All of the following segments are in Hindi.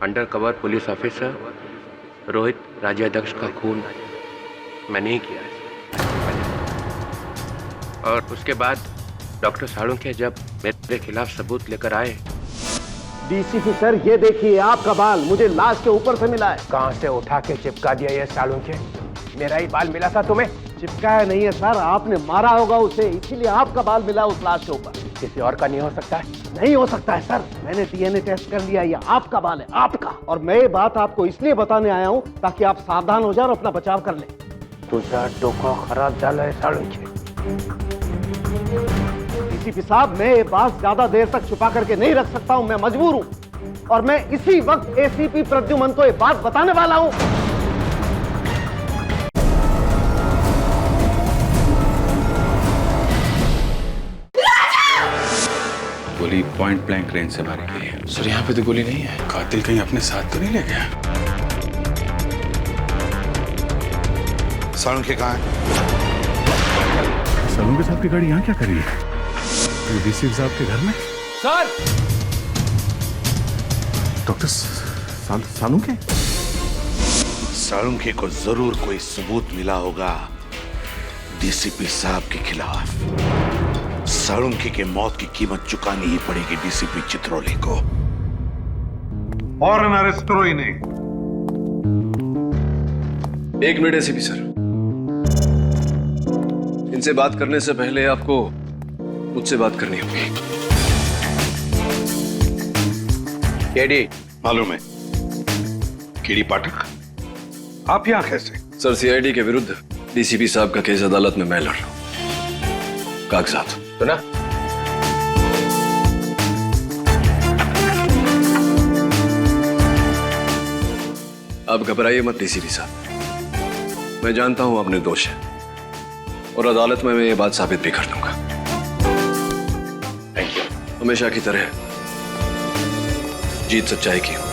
Under cover police officer Rohit Rajyadhyaksha का खून मैंने ही किया है। और उसके बाद डॉक्टर सालुंखे जब मेरे खिलाफ सबूत लेकर आए। डीसीपी सर, ये देखिए आपका बाल मुझे लाश के ऊपर से मिला है। कहां से उठा के चिपका दिया ये सालुंखे? मेरा ही बाल मिला था तुम्हें? चिपकाया नहीं है सर, आपने मारा होगा उसे, इसीलिए आपका बाल मिला उस लाश के ऊपर। किसी और का नहीं हो सकता है? नहीं हो सकता है सर, मैंने डीएनए टेस्ट कर लिया, ये आपका बाल है, आपका। और मैं ये बात आपको इसलिए बताने आया हूँ ताकि आप सावधान हो जाए और अपना बचाव कर ले। तुझा डोका खराब झाला है सालुंखे। डीसीपी साहब, मैं ये बात ज्यादा देर तक छुपा करके नहीं रख सकता हूँ, मैं मजबूर हूँ। और मैं इसी वक्त एसीपी प्रद्युमन को ये बात बताने वाला हूँ। गोली पॉइंट ब्लैंक रेंज से मारी गई है। सर यहाँ पे तो गोली नहीं है। कातिल कहीं अपने साथ तो नहीं ले गया? सालुंखे कहाँ है? सालुंखे साहब की गाड़ी यहाँ क्या कर रही है? डीसीपी साहब के घर में? सर! डॉक्टर सालुंखे? सालुंखे को जरूर कोई सबूत मिला होगा डीसीपी साहब के खिलाफ। सालुंखे के मौत की कीमत चुकानी ही पड़ेगी डीसीपी चित्रोले को। और अरेस्ट करो इन्हें। एक मिनट एसीपी सर, इनसे बात करने से पहले आपको मुझसे बात करनी होगी। केडी? मालूम है। केडी पाठक, आप यहां कैसे? सर, सीआईडी के विरुद्ध डीसीपी साहब का केस अदालत में मैं लड़ रहा हूं। कागजात सुना? आप घबराइए मत डीसीपी साहब, मैं जानता हूं आप निर्दोष हैं और अदालत में मैं ये बात साबित भी कर दूंगा। Thank you. हमेशा की तरह जीत सच्चाई की होगी।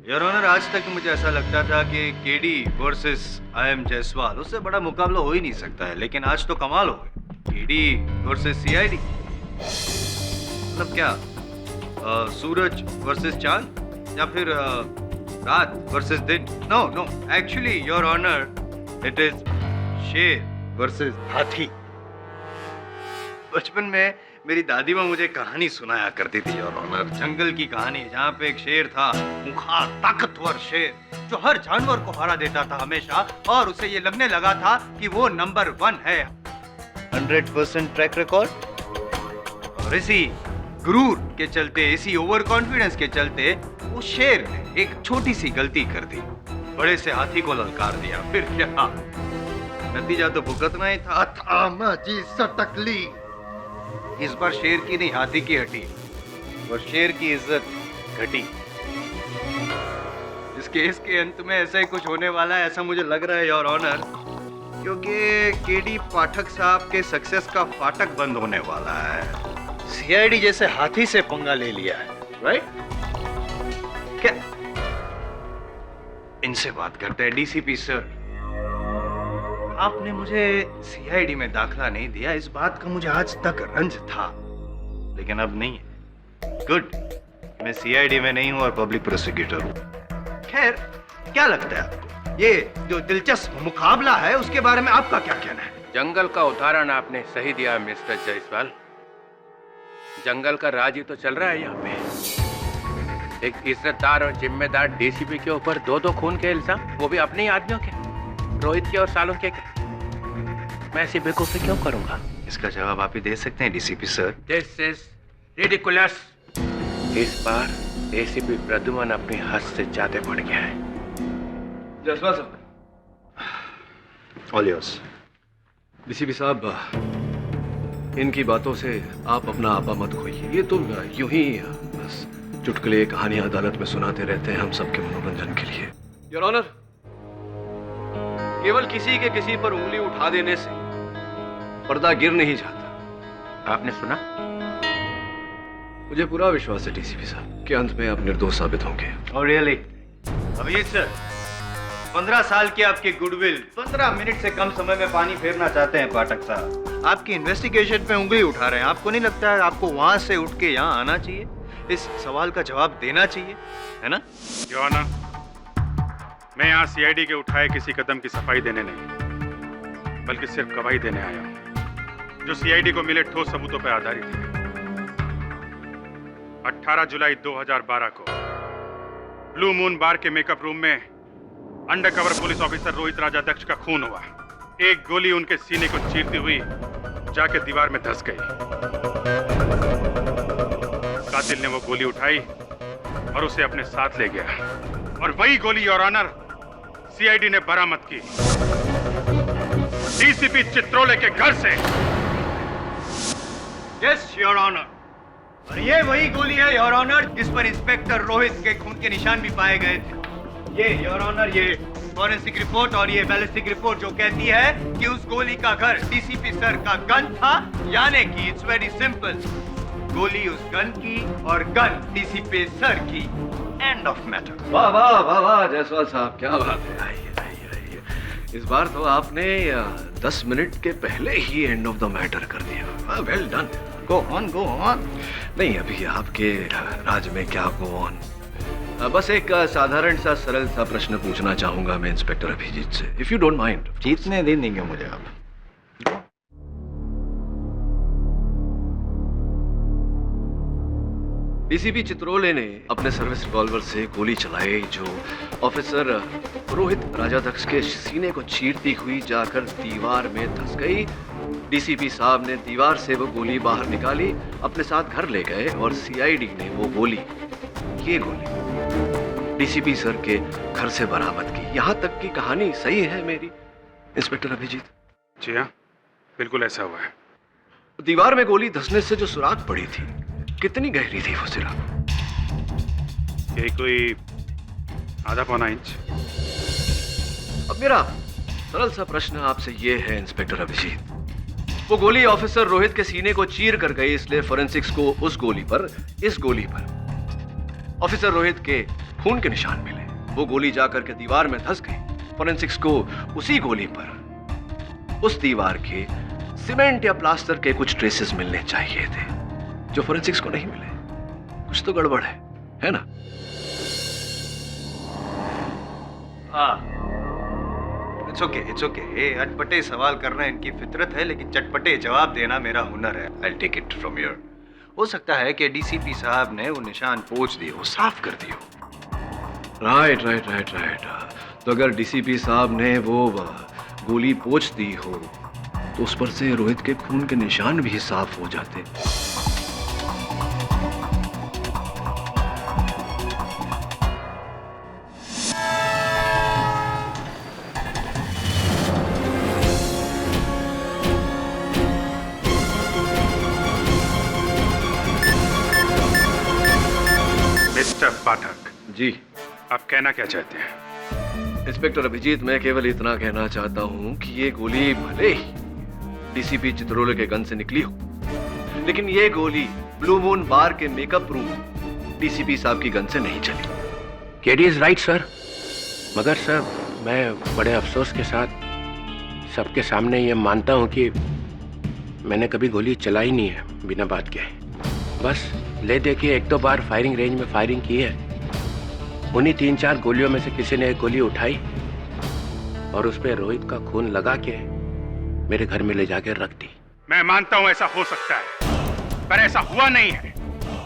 योर ऑनर, आज तक मुझे ऐसा लगता था कि केडी वर्सेस आई.एम. जायसवाल, उससे बड़ा मुकाबला हो ही नहीं सकता है, लेकिन आज तो कमाल हो गया। केडी वर्सेस सीआईडी, मतलब क्या सूरज वर्सेस चांद या फिर रात वर्सेस दिन? No no, actually your honour, it is शेर वर्सेस हाथी। बचपन में मेरी दादी माँ मुझे कहानी सुनाया करती थी योर ऑनर, जंगल की कहानी, जहाँ पे एक शेर था, खूंखार ताकतवर शेर, जो हर जानवर को हरा देता था हमेशा, और उसे ये लगने लगा था कि वो नंबर 1 है। 100% ट्रैक रिकॉर्ड। और इसी गुरूर के चलते, इसी ओवर कॉन्फिडेंस के चलते उस शेर ने एक छोटी सी गलती कर दी, बड़े से हाथी को ललकार दिया। फिर क्या, नतीजा तो भुगतना ही था। थामा जी सटकली। इस बार शेर की नहीं, हाथी की हटी और शेर की इज्जत घटी। इस केस के अंत में ऐसा ही कुछ होने वाला है, ऐसा मुझे लग रहा है योर ऑनर, क्योंकि केडी पाठक साहब के सक्सेस का फाटक बंद होने वाला है। सीआईडी जैसे हाथी से पंगा ले लिया है, राइट? क्या इनसे बात करते हैं। डीसीपी सर, आपने मुझे सीआईडी में दाखिला नहीं दिया, इस बात का मुझे आज तक रंज था, लेकिन अब नहीं है। गुड, मैं सीआईडी में नहीं हूं और पब्लिक प्रोसिक्यूटर हूं। खैर, क्या लगता है आपको, ये जो दिलचस्प मुकाबला है उसके बारे में आपका क्या कहना है? जंगल का उदाहरण आपने सही दिया मिस्टर जायसवाल। जंगल का राज ही तो चल रहा है यहाँ पे। एक इज्जतदार और जिम्मेदार डीसीपी के ऊपर दो खून के इल्जाम, वो भी अपने ही आदमियों के, रोहित के और सालुंखे के। मैं ऐसी बेवकूफी क्यों करूंगा? इसका जवाब आप ही दे सकते हैं DCP sir. This is ridiculous. इस बार एसीपी प्रद्युमन अपनी हद से ज्यादा बढ़ गया है। जायसवाल साहब, ऑल योर्स। डीसीपी साहब, इनकी बातों से आप अपना आपा मत खोइए। ये तो यूं ही बस चुटकुले कहानियां अदालत में सुनाते रहते हैं हम सबके मनोरंजन के लिए। योर ऑनर, केवल किसी के किसी पर उंगली उठा देने से पर्दा गिर नहीं जाता। आपने सुना? मुझे पूरा विश्वास है डीसीपी साहब कि अंत में आप निर्दोष साबित होंगे। और रियली अभिजीत सर, 15 साल की आपकी गुडविल 15 मिनट से कम समय में पानी फेरना चाहते हैं पाठक साहब। आपकी इन्वेस्टिगेशन पे उंगली उठा रहे हैं। आपको नहीं लगता है आपको वहां से उठ के यहाँ आना चाहिए, इस सवाल का जवाब देना चाहिए, है ना? योर ऑनर, मैं यहाँ सीआईडी के उठाए किसी कदम की सफाई देने नहीं, बल्कि सिर्फ गवाही देने आया हूँ जो सीआईडी को मिले ठोस सबूतों पर आधारित है। 18 जुलाई 2012 को ब्लू मून बार के मेकअप रूम में undercover police officer Rohit Rajadhyaksha का खून हुआ। एक गोली उनके सीने को चीरती हुई जाके दीवार में धंस गई। कातिल ने वो गोली उठाई और उसे अपने साथ ले गया, और वही गोली योर ऑनर सीआईडी ने बरामद की डीसीपी चित्रोले के घर से। यस योर ऑनर, और ये वही गोली है योर ऑनर जिस पर इंस्पेक्टर रोहित के खून के निशान भी पाए गए थे। ये योर ऑनर, ये फॉरेंसिक रिपोर्ट और ये बैलिस्टिक रिपोर्ट जो कहती है कि उस गोली का घर डीसीपी सर का गन था, यानी कि इट्स वेरी सिंपल, गोली उस गन की और गन डीसीपी सर की। End of matter. वाह वाह वाह वाह जायसवाल साहब, क्या बात है। आइए आइए आइए, इस बार तो आपने 10 मिनट के पहले ही एंड ऑफ द मैटर कर दिया। Well done. Go on go on. नहीं, अभी आपके राज में क्या गो ऑन। बस एक साधारण सा सरल सा प्रश्न पूछना चाहूंगा मैं इंस्पेक्टर अभिजीत से, इफ यू डोंट माइंड। जीतने दे देंगे मुझे आप। डीसीपी चित्रोले ने अपने सर्विस रिवॉल्वर से गोली चलाई जो ऑफिसर रोहित राजाध्यक्ष के सीने को चीरती हुई जाकर दीवार में धंस गई। डीसीपी साहब ने दीवार से वो गोली बाहर निकाली, अपने साथ घर ले गए, और सीआईडी ने वो गोली, ये गोली डीसीपी सर के घर से बरामद की। यहां तक की कहानी सही है मेरी इंस्पेक्टर अभिजीत? जी हाँ, बिल्कुल ऐसा हुआ है। दीवार में गोली धंसने से जो सुराख पड़ी थी, कितनी गहरी थी वो सुराख? यही कोई आधा पौना इंच। अब मेरा सरल सा प्रश्न आपसे ये है इंस्पेक्टर अभिजीत, वो गोली ऑफिसर रोहित के सीने को चीर कर गई, इसलिए फोरेंसिक्स को उस गोली पर, इस गोली पर ऑफिसर रोहित के खून के निशान मिले। वो गोली जाकर के दीवार में धंस गई। फोरेंसिक्स को उसी गोली पर उस दीवार के सीमेंट या प्लास्टर के कुछ ट्रेसेस मिलने चाहिए थे, जो फोरेंसिक्स को नहीं मिले। कुछ तो गड़बड़ है ना? It's okay. ये अटपटे सवाल करना इनकी फितरत है, लेकिन चटपटे जवाब देना मेरा हुनर है। I take it from your. हो सकता है कि डीसीपी साहब ने वो निशान पोंछ दिए हो, साफ कर दिए हो। राइट। तो अगर डीसीपी साहब ने वो गोली पोंछ दी हो तो उस पर से रोहित के खून के निशान भी साफ हो जाते। मिस्टर पाठक जी, आप कहना क्या चाहते हैं? इंस्पेक्टर अभिजीत, मैं केवल इतना कहना चाहता हूं कि ये गोली भले ही डीसीपी चित्रोले के गन से निकली हो, लेकिन ये गोली ब्लू मून बार के मेकअप रूम डीसीपी साहब की गन से नहीं चली। केडी इज राइट सर, मगर सर मैं बड़े अफसोस के साथ सबके सामने ये मानता हूं कि मैंने कभी गोली चलाई नहीं है बिना बात के। बस ले दे के 1-2 बार फायरिंग रेंज में फायरिंग की है। उन्हीं 3-4 गोलियों में से किसी ने एक गोली उठाई और उस पर रोहित का खून लगा के मेरे घर में ले जाके रख दी। मैं मानता हूं ऐसा हो सकता है, पर ऐसा हुआ नहीं है।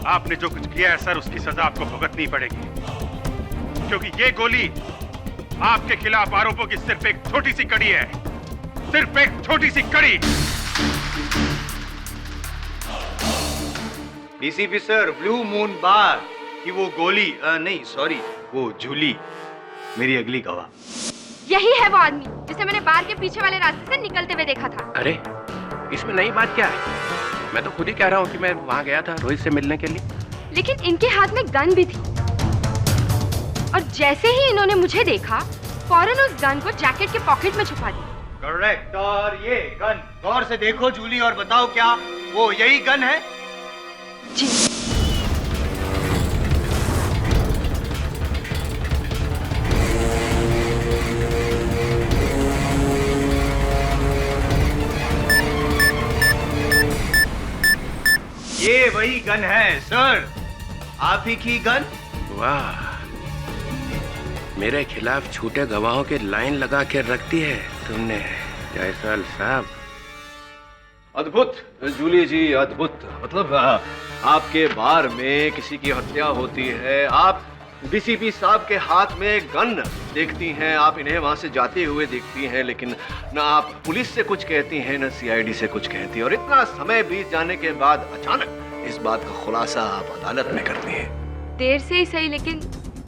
आपने जो कुछ किया है सर, उसकी सजा आपको भुगतनी पड़ेगी, क्योंकि ये गोली आपके खिलाफ आरोपों की सिर्फ एक छोटी सी कड़ी है, सिर्फ एक छोटी सी कड़ी। डीसीपी सर, ब्लू मून बार कि वो गोली नहीं सॉरी, वो झूली मेरी अगली गवाह। यही है वो आदमी जिसे मैंने बार के पीछे वाले रास्ते से निकलते हुए देखा था। अरे इसमें नई बात क्या है? मैं तो खुद ही कह रहा हूँ कि मैं वहां गया था रोहित से मिलने के लिए। लेकिन इनके हाथ में गन भी थी, और जैसे ही इन्होंने मुझे देखा फौरन उस गन को जैकेट के पॉकेट में छुपा दिया। करेक्ट। और ये गन गौर से देखो जूली और बताओ क्या वो यही गन है? जी। ये वही गन है सर, आप ही की गन। वाह, मेरे खिलाफ झूठे गवाहों की लाइन लगा के रख दी है तुमने जायसवाल साहब। अद्भुत जूली जी, अद्भुत। मतलब आपके बार में किसी की हत्या होती है, आप डीसीपी साहब के हाथ में गन देखती हैं, आप इन्हें वहां से जाते हुए देखती हैं, लेकिन न आप पुलिस से कुछ कहती हैं न सीआईडी से कुछ कहती हैं, और इतना समय बीत जाने के बाद अचानक इस बात का खुलासा आप अदालत में करती हैं। देर से ही सही, लेकिन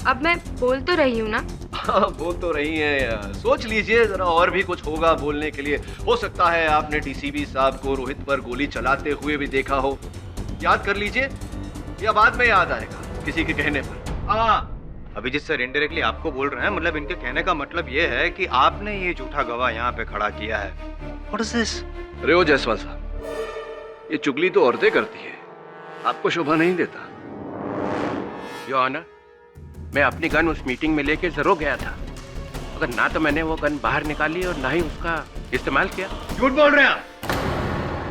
अब मैं बोल तो रही हूँ ना। हाँ, बोल तो रही हैं। सोच लीजिए जरा, और भी कुछ होगा बोलने के लिए। हो सकता है आपने डीसीपी साहब को रोहित पर गोली चलाते हुए भी देखा हो। याद कर लीजिए, या बाद में याद आएगा किसी के कहने पर। अभिजीत सर इनडायरेक्टली आपको बोल रहे हैं, मतलब इनके कहने का मतलब ये है कि आपने ये झूठा गवाह यहाँ पे खड़ा किया है। What is this? रे जायसवाल साहब, ये चुगली तो औरतें करती है, आपको शोभा नहीं देता। योर ऑनर, मैं अपनी गन उस मीटिंग में लेके जरूर गया था, मगर ना तो मैंने वो गन बाहर निकाली और ना ही उसका इस्तेमाल किया। झूठ बोल रहे हैं आप,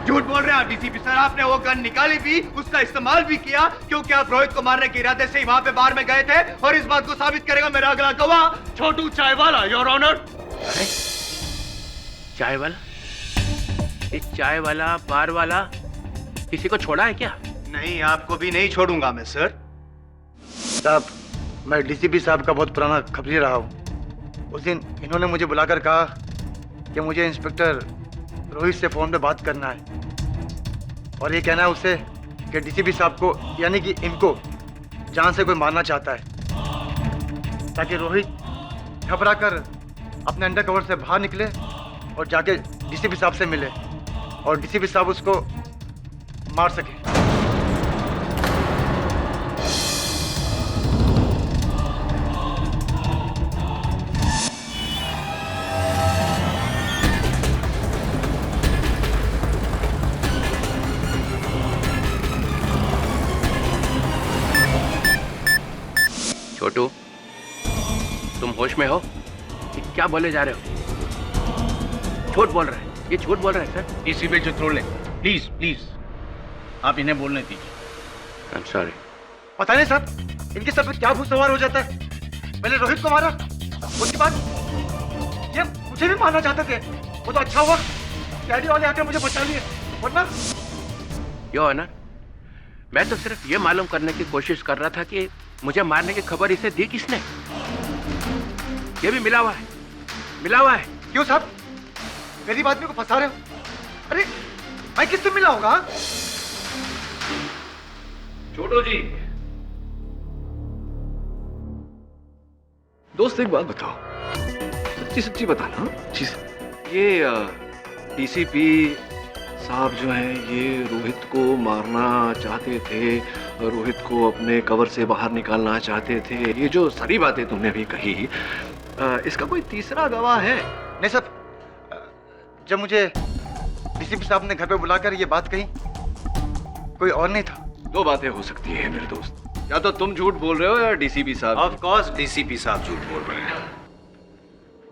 झूठ बोल रहे हैं आप डीसीपी सर। आपने वो गन निकाली भी, उसका इस्तेमाल भी किया, क्योंकि आप रोहित को मारने के इरादे से ही वहां पे बार में गए थे, और इस बात को साबित करेगा मेरा अगला गवाह छोटू चाय वाला, योर ऑनर। अरे चाय वाला, ये चाय वाला बार वाला किसी को छोड़ा है क्या? नहीं, आपको भी नहीं छोड़ूंगा मैं सर। साहब, मैं डीसीपी साहब का बहुत पुराना खबरी रहा हूँ। उस दिन इन्होंने मुझे बुलाकर कहा कि मुझे इंस्पेक्टर रोहित से फोन पे बात करना है, और ये कहना है उससे कि डीसीपी साहब को, यानी कि इनको जान से कोई मारना चाहता है, ताकि रोहित घबरा कर अपने अंडर कवर से बाहर निकले और जाके डीसीपी साहब से मिले, और डीसीपी साहब उसको मार सके। छोटू, तुम होश में हो? ये क्या बोले जा रहे हो? झूठ बोल रहे हैं, ये झूठ बोल रहे हैं sir. DCP Chitrole, please please आप इन्हें बोलने दीजिए। आई एम सॉरी। पता नहीं साहब, इनके सर पे क्या भूत सवार हो जाता है। मैंने रोहित को मारा, उसके बाद ये मुझे भी मारना चाहते थे। वो तो अच्छा हुआ डैडी वाले आकर मुझे बचा लिए, वरना। योर ऑनर, मैं तो सिर्फ ये मालूम करने की कोशिश कर रहा था कि मुझे मारने की खबर इसे दी किसने। ये भी मिला हुआ है, मिला हुआ है। क्यों साहब, गरीब आदमी को फंसा रहे हो? अरे मैं किससे मिला होगा? छोटू जी, दोस्त एक बात बताओ, सच्ची सच्ची बताना। ये डीसीपी साहब जो हैं, ये रोहित को मारना चाहते थे, रोहित को अपने कवर से बाहर निकालना चाहते थे, ये जो सारी बातें तुमने भी कही, इसका कोई तीसरा गवाह है? नहीं साहब, जब मुझे डीसीपी साहब ने घर पे बुलाकर ये बात कही, कोई और नहीं था। दो बातें हो सकती है मेरे दोस्त, या तो तुम झूठ बोल रहे हो या डीसीपी साहब। ऑफ कोर्स डीसीपी साहब झूठ बोल रहे हैं।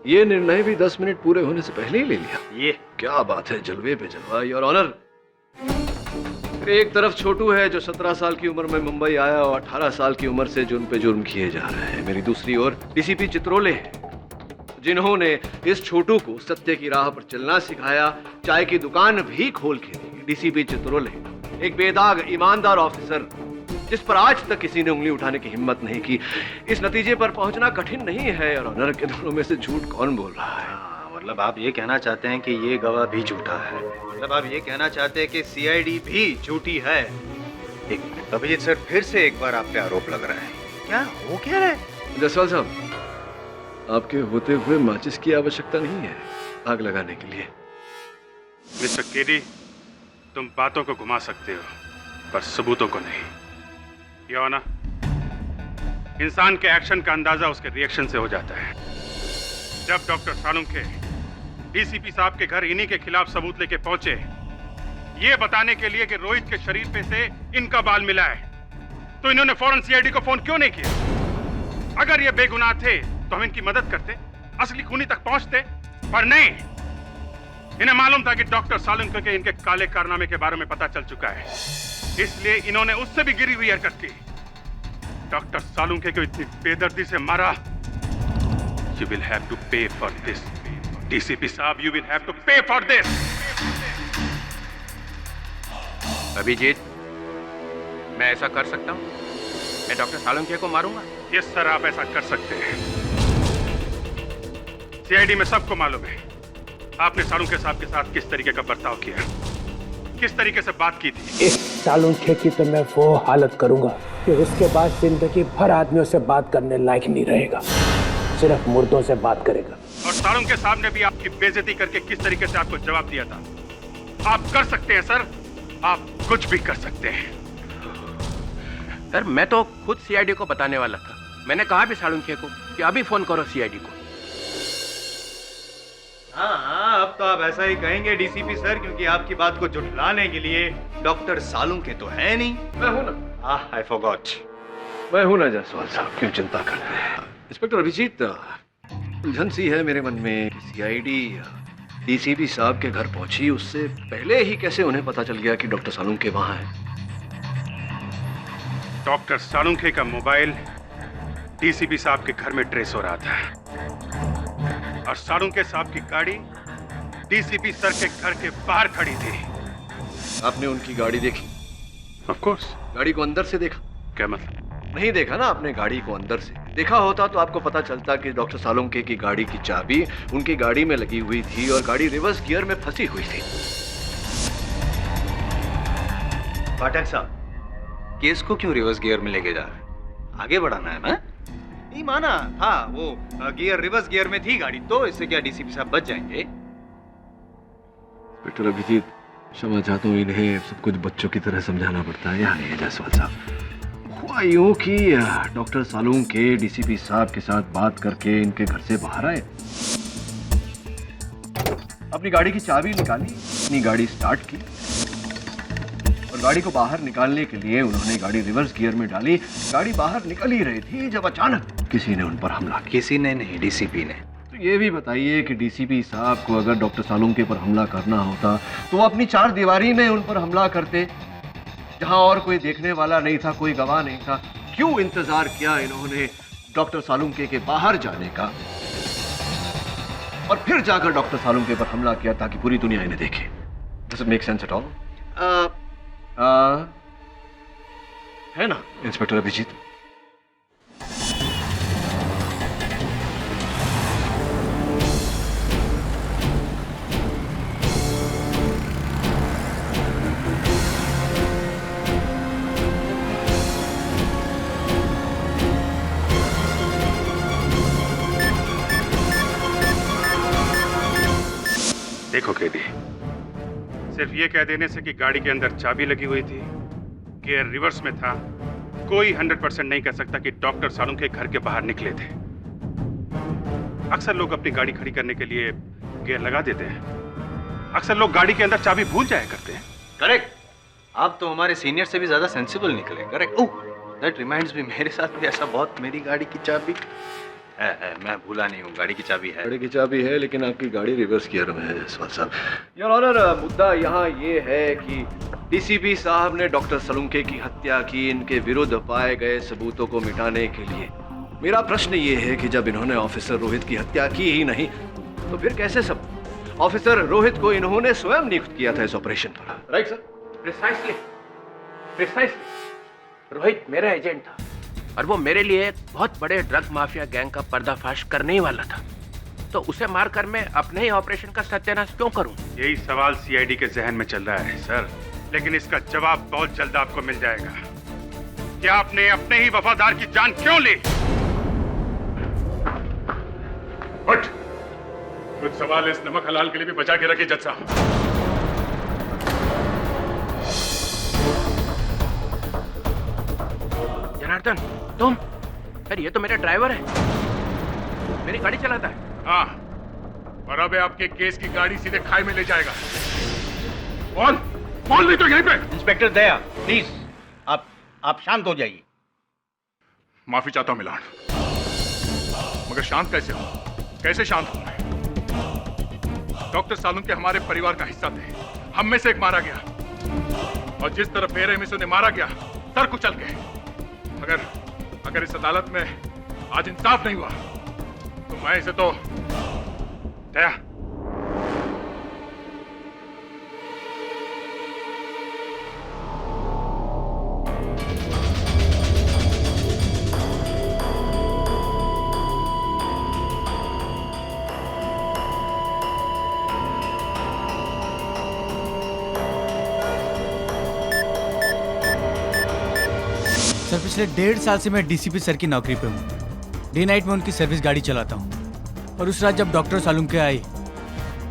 ये निर्णय भी 10 मिनट पूरे होने से पहले ही ले लिया। ये क्या बात है, जलवे पे जलवा, योर ऑनर। एक तरफ छोटू है जो 17 साल की उम्र में मुंबई आया और 18 साल की उम्र से जुर्म पे जुर्म किए जा रहे हैं। मेरी दूसरी ओर डीसीपी चित्रोले हैं, जिन्होंने इस छोटू को सत्य की राह पर चलना सिखाया, चाय की दुकान भी खोल के दी। डीसीपी चित्रोले, एक बेदाग ईमानदार ऑफिसर जिस पर आज तक किसी ने उंगली उठाने की हिम्मत नहीं की। इस नतीजे पर पहुंचना कठिन नहीं है, और ऑनर के दोनों में से झूठ कौन बोल रहा है? मतलब आप ये कहना चाहते हैं कि ये गवाह भी झूठा है? मतलब आप ये कहना चाहते हैं कि सीआईडी भी झूठी है? एक मिनट अभिजीत सर, फिर से एक बार आप पे आरोप लग रहा है। क्या हो क्या रहा है? जायसवाल साहब, आपके होते हुए माचिस की आवश्यकता नहीं है आग लगाने के लिए। मिस्टर केडी, तुम बातों को घुमा सकते हो पर सबूतों को नहीं। योर ऑनर, इंसान के एक्शन का अंदाजा उसके रिएक्शन से हो जाता है। जब डॉक्टर सालुंखे डीसीपी साहब के घर इन्हीं के खिलाफ सबूत लेके पहुंचे, ये बताने के लिए कि रोहित के शरीर पे से इनका बाल मिला है। तो इन्होंने फौरन सीआईडी को फोन क्यों नहीं किया? अगर ये बेगुनाह थे तो हम इनकी मदद करते, असली खूनी तक पहुंचते, पर नहीं। इन्हें मालूम था कि डॉक्टर सालुंके के इनके काले कारनामे के बारे में पता चल चुका है, इसलिए इन्होंने उससे भी गिरी हुई हरकत की। डॉक्टर सालुंके को इतनी बेदर्दी से मारा। You will have to pay for this, DCP साहब। You will have to pay for this। Abhijit, मैं ऐसा कर सकता हूँ? मैं डॉक्टर सालुंके को मारूंगा? यस सर, आप ऐसा कर सकते हैं। सीआईडी में सबको मालूम है आपने सालुंके साहब के साथ किस तरीके का बर्ताव किया, किस तरीके से बात की थी। इस सालुंके की तो मैं वो हालत करूंगा कि उसके बाद जिंदगी भर आदमियों से बात करने लायक नहीं रहेगा, सिर्फ मुर्दों से बात करेगा। और सालुंके साहब ने भी आपकी बेइज्जती करके किस तरीके से आपको जवाब दिया था। आप कर सकते हैं सर, आप कुछ भी कर सकते हैं। सर, मैं तो खुद सीआईडी को बताने वाला था। मैंने कहा भी सालुंके को कि अभी फोन करो सीआईडी को। हाँ, अब तो आप ऐसा ही कहेंगे डीसीपी सर, क्योंकि आपकी बात को झुठलाने के लिए डॉक्टर सालुंके तो है नहीं। मैं हूं ना। I forgot. मैं हूं ना जायसवाल साहब, क्यों चिंता करते हैं? इंस्पेक्टर अभिजीत, उलझन सी है मेरे मन में। सीआईडी डीसीपी साहब के घर पहुंची, उससे पहले ही कैसे उन्हें पता चल गया कि डॉक्टर सालुंके वहां है? डॉक्टर सालुंके का मोबाइल डीसीपी साहब के घर में ट्रेस हो रहा था, और सालुंके साहब की गाड़ी डीसीपी सर के घर के बाहर खड़ी थी। आपने उनकी गाड़ी देखी? Of course. गाड़ी को अंदर से देखा? क्या मतलब? नहीं देखा ना आपने गाड़ी को अंदर से। देखा होता तो आपको पता चलता कि डॉक्टर सालुंके की गाड़ी की चाबी उनकी गाड़ी में लगी हुई थी और गाड़ी रिवर्स गियर में फंसी हुई थी। पाठक साहब, केस को क्यों रिवर्स गियर में लेके जा रहे हैं? आगे बढ़ाना है ना? नहीं माना था वो गियर रिवर्स गियर में थी गाड़ी, तो इससे क्या डीसीपी साहब बच जाएंगे? इंस्पेक्टर अभिजीत, क्षमा चाहता हूँ, इन्हें सब कुछ बच्चों की तरह समझाना पड़ता है। यहाँ नहीं जायसवाल साहब, हुआ यूं कि डॉक्टर सालुंके डीसीपी साहब के साथ बात करके इनके घर से बाहर आए, अपनी गाड़ी की चाबी निकाली, अपनी गाड़ी स्टार्ट की और गाड़ी को बाहर निकालने के लिए उन्होंने गाड़ी रिवर्स गियर में डाली। गाड़ी बाहर निकल ही रही थी जब अचानक किसी ने उन पर हमला किया। किसी ने नहीं, डीसीपी ने। तो ये भी बताइए कि डीसीपी साहब को अगर डॉक्टर सालुंके पर हमला करना होता तो वो अपनी चार दीवारी में उन पर हमला करते, जहां और कोई देखने वाला नहीं था, कोई गवाह नहीं था। क्यों इंतजार किया इन्होंने डॉक्टर सालुंके के बाहर जाने का और फिर जाकर डॉक्टर सालुंके पर हमला किया ताकि पूरी दुनिया इन्हें देखे? Does it make sense at all? है ना इंस्पेक्टर अभिजीत? देखो केडी, सिर्फ ये कह देने से कि गाड़ी के अंदर चाबी लगी हुई थी, गियर रिवर्स में था, कोई 100% नहीं कह सकता कि डॉक्टर सालुंके घर के बाहर निकले थे। अक्सर लोग अपनी गाड़ी खड़ी करने के लिए गियर लगा देते हैं। अक्सर लोग गाड़ी के अंदर चाबी भूल जाया करते हैं। करेक्ट। आप तो हमारे सीनियर से भी ज्यादा सेंसिबल निकले। Correct. Oh, that reminds me, मेरे साथ भी ऐसा बहुत, मेरी गाड़ी की चाबी है, मैं भूला नहीं हूँ, गाड़ी की चाबी है। गाड़ी की चाबी है, लेकिन आपकी गाड़ी रिवर्स गियर में है जायसवाल साहब। योर ऑनर, मुद्दा यहाँ ये है कि डीसीपी साहब ने डॉक्टर सालुंके की हत्या की इनके विरुद्ध पाए गए सबूतों को मिटाने के लिए। मेरा प्रश्न ये है कि जब इन्होंने ऑफिसर रोहित की हत्या की ही नहीं तो फिर कैसे सब ऑफिसर रोहित को इन्होंने स्वयं नियुक्त किया था इस ऑपरेशन पर? Right sir? प्रिसाइसली रोहित मेरा एजेंट था और वो मेरे लिए एक बहुत बड़े ड्रग माफिया गैंग का पर्दाफाश करने ही वाला था। तो उसे मारकर मैं अपने ही ऑपरेशन का सत्यानाश क्यों करूं? यही सवाल सीआईडी के जहन में चल रहा है सर, लेकिन इसका जवाब बहुत जल्द आपको मिल जाएगा कि आपने अपने ही वफादार की जान क्यों ली। उठ, कुछ सवाल इस नमक हलाल के लिए भी बचा के रखिए जज साहब। जनार्दन, तुम? अरे ये तो मेरा ड्राइवर है, मेरी गाड़ी चलाता है। हाँ, और अब आपके केस की गाड़ी सीधे खाई में ले जाएगा। कौन कौन नहीं तो यहीं पे। इंस्पेक्टर दया, प्लीज आप शांत हो जाइए। माफी चाहता हूं मिलान, मगर शांत कैसे हो? कैसे शांत हूं मैं? डॉक्टर सालुंके के हमारे परिवार का हिस्सा थे, हम में से एक मारा गया, और जिस तरह बेरहमी से उन्हें मारा गया, सर कुचल के। अगर इस अदालत में आज इंसाफ नहीं हुआ तो मैं इसे तो दया। सर पिछले 1.5 साल से मैं डीसीपी सर की नौकरी पे हूँ। डे नाइट में उनकी सर्विस गाड़ी चलाता हूँ। और उस रात जब डॉक्टर सालुंके आए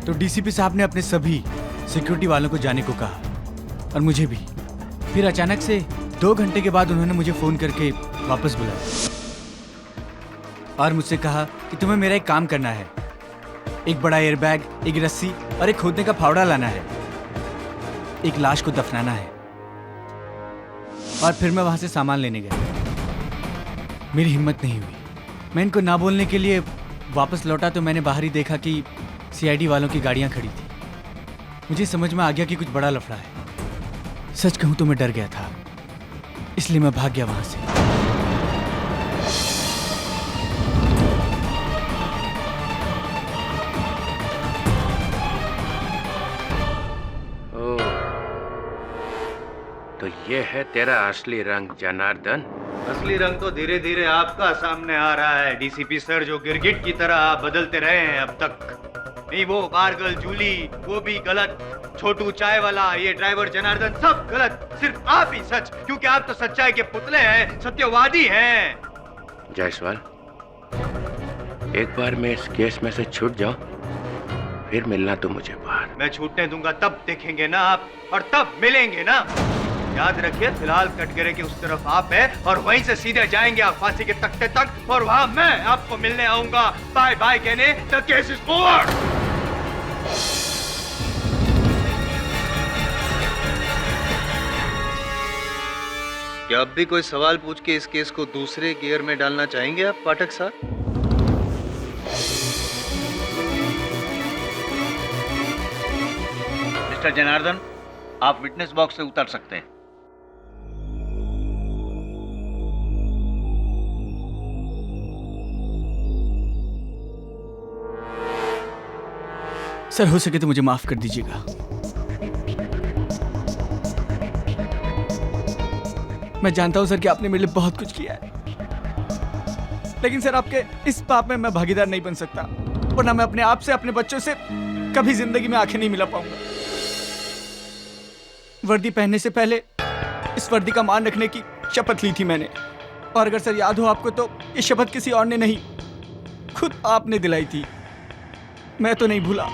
तो डीसीपी साहब ने अपने सभी सिक्योरिटी वालों को जाने को कहा, और मुझे भी। फिर अचानक से 2 घंटे के बाद उन्होंने मुझे फ़ोन करके वापस बुलाया और मुझसे कहा कि तुम्हें मेरा एक काम करना है। एक बड़ा एयरबैग, एक रस्सी और एक खोदने का फावड़ा लाना है। एक लाश को दफनाना है। और फिर मैं वहां से सामान लेने गया। मेरी हिम्मत नहीं हुई। मैं इनको ना बोलने के लिए वापस लौटा तो मैंने बाहर ही देखा कि सीआईडी वालों की गाड़ियां खड़ी थी। मुझे समझ में आ गया कि कुछ बड़ा लफड़ा है। सच कहूं तो मैं डर गया था, इसलिए मैं भाग गया वहां से। तो ये है तेरा असली रंग जनार्दन। असली रंग तो धीरे धीरे आपका सामने आ रहा है डीसीपी सर, जो गिरगिट की तरह आप बदलते रहे हैं अब तक। नहीं, वो बारगल जूली वो भी गलत, छोटू चाय वाला, ये ड्राइवर जनार्दन, सब गलत। सिर्फ आप ही सच, क्योंकि आप तो सच्चाई के पुतले हैं, सत्यवादी हैं। जायसवाल, एक बार मैं इस केस में से छूट जाऊं, फिर मिलना तो मुझे बाहर। मैं छूटने दूंगा तब देखेंगे ना आप, और तब मिलेंगे ना। याद रखिए, फिलहाल कटघरे के उस तरफ आप है, और वहीं से सीधे जाएंगे आप फांसी के तख्ते तक, और वहां मैं आपको मिलने आऊंगा। बाय बाय कहने, द केस इज ओवर। क्या अब भी कोई सवाल पूछ के इस केस को दूसरे गियर में डालना चाहेंगे आप पाठक साहब? मिस्टर जनार्दन, आप विटनेस बॉक्स से उतर सकते हैं। सर, हो सके तो मुझे माफ कर दीजिएगा। मैं जानता हूं सर कि आपने मेरे लिए बहुत कुछ किया है, लेकिन सर आपके इस पाप में मैं भागीदार नहीं बन सकता, वरना मैं अपने आप से, अपने बच्चों से कभी जिंदगी में आंखें नहीं मिला पाऊंगा। वर्दी पहनने से पहले इस वर्दी का मान रखने की शपथ ली थी मैंने, और अगर सर याद हो आपको तो ये शपथ किसी और ने नहीं, खुद आपने दिलाई थी। मैं तो नहीं भूला।